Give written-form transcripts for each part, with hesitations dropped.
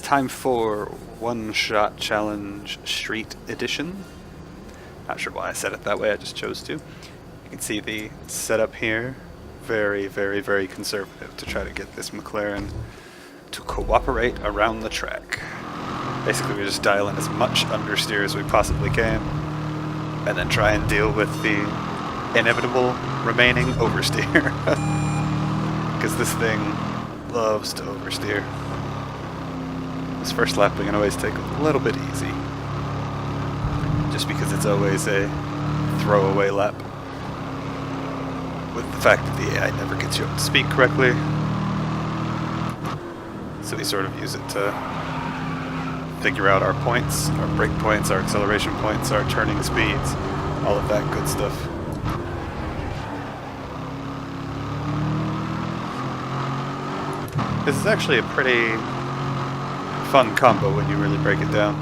time for One Shot Challenge Street Edition. Not sure why I said it that way, I just chose to. You can see the setup here. Very, very, very conservative to try to get this McLaren to cooperate around the track. Basically, we just dial in as much understeer as we possibly can, and then try and deal with the inevitable remaining oversteer. Because this thing loves to oversteer. This first lap we can always take a little bit easy, just because it's always a throwaway lap. With the fact that the AI never gets you up to speed correctly, so we sort of use it to figure out our points, our brake points, our acceleration points, our turning speeds, all of that good stuff. This is actually a pretty fun combo when you really break it down.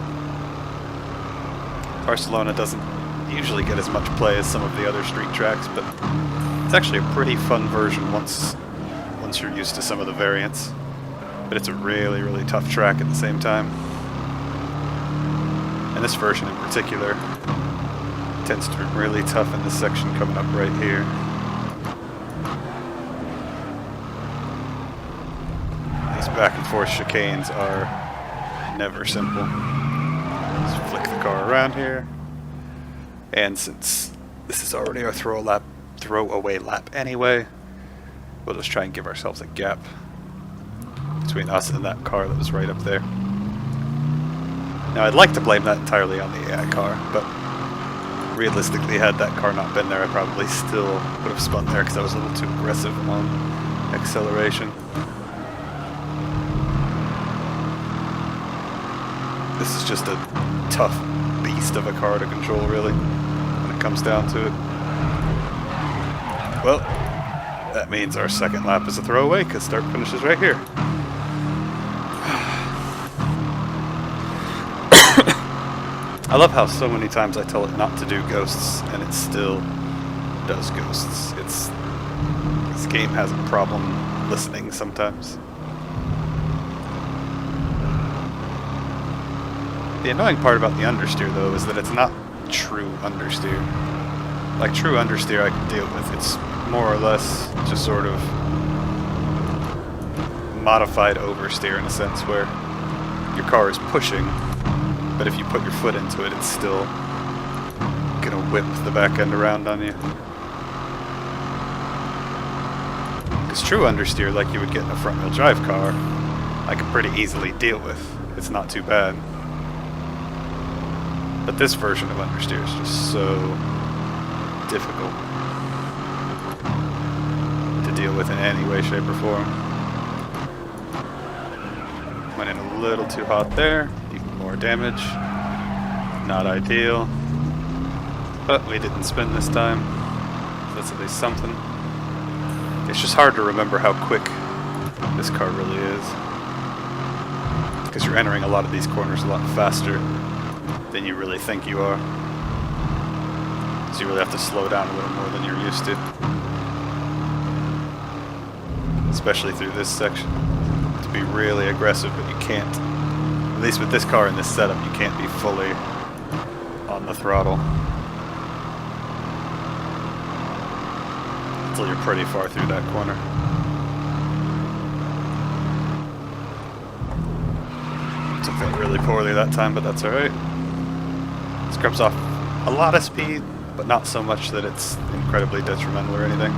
Barcelona doesn't usually get as much play as some of the other street tracks, but it's actually a pretty fun version once you're used to some of the variants. But it's a really, really tough track at the same time. And this version in particular tends to be really tough in this section coming up right here. These back and forth chicanes are never simple. Just flick the car around here. And since this is already our throwaway lap anyway, we'll just try and give ourselves a gap between us and that car that was right up there. Now, I'd like to blame that entirely on the AI car, but realistically, had that car not been there, I probably still would have spun there because I was a little too aggressive on acceleration. This is just a tough beast of a car to control, really, when it comes down to it. Well, that means our second lap is a throwaway, because start finish is right here. I love how so many times I tell it not to do ghosts, and it still does ghosts. This game has a problem listening sometimes. The annoying part about the understeer, though, is that it's not true understeer. Like, true understeer I can deal with. It's more or less just sort of modified oversteer in a sense where your car is pushing, but if you put your foot into it, it's still gonna whip the back end around on you. Because true understeer, like you would get in a front-wheel drive car, I can pretty easily deal with. It's not too bad. But this version of understeer is just so difficult to deal with in any way, shape, or form. Went in a little too hot there. Even more damage. Not ideal. But we didn't spin this time. So that's at least something. It's just hard to remember how quick this car really is, because you're entering a lot of these corners a lot faster than you really think you are. So you really have to slow down a little more than you're used to. Especially through this section. To be really aggressive, but you can't. At least with this car in this setup, you can't be fully on the throttle until you're pretty far through that corner. Took that really poorly that time, but that's alright. Scrubs off a lot of speed, but not so much that it's incredibly detrimental or anything.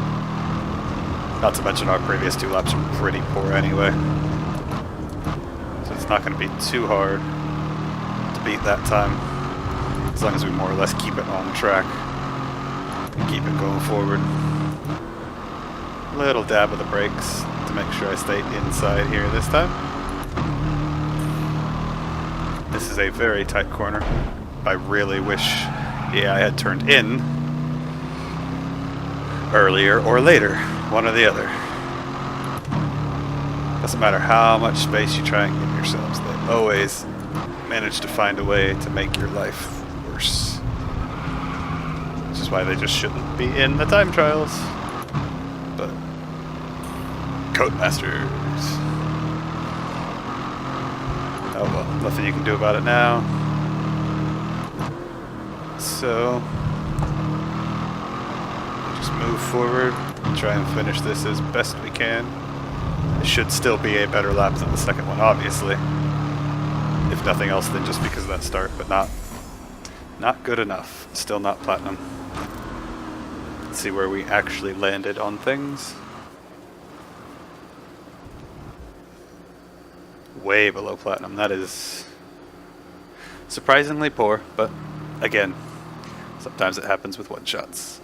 Not to mention our previous two laps were pretty poor anyway. So it's not going to be too hard to beat that time, as long as we more or less keep it on the track and keep it going forward. Little dab of the brakes to make sure I stay inside here this time. This is a very tight corner. I really wish the AI had turned in earlier or later, one or the other. Doesn't matter how much space you try and give yourselves, they always manage to find a way to make your life worse. Which is why they just shouldn't be in the time trials. But Codemasters. Oh well, nothing you can do about it now. So, just move forward, try and finish this as best we can. It should still be a better lap than the second one, obviously. If nothing else than just because of that start, but not good enough. Still not platinum. Let's see where we actually landed on things. Way below platinum. That is surprisingly poor, but again, sometimes it happens with one-shots.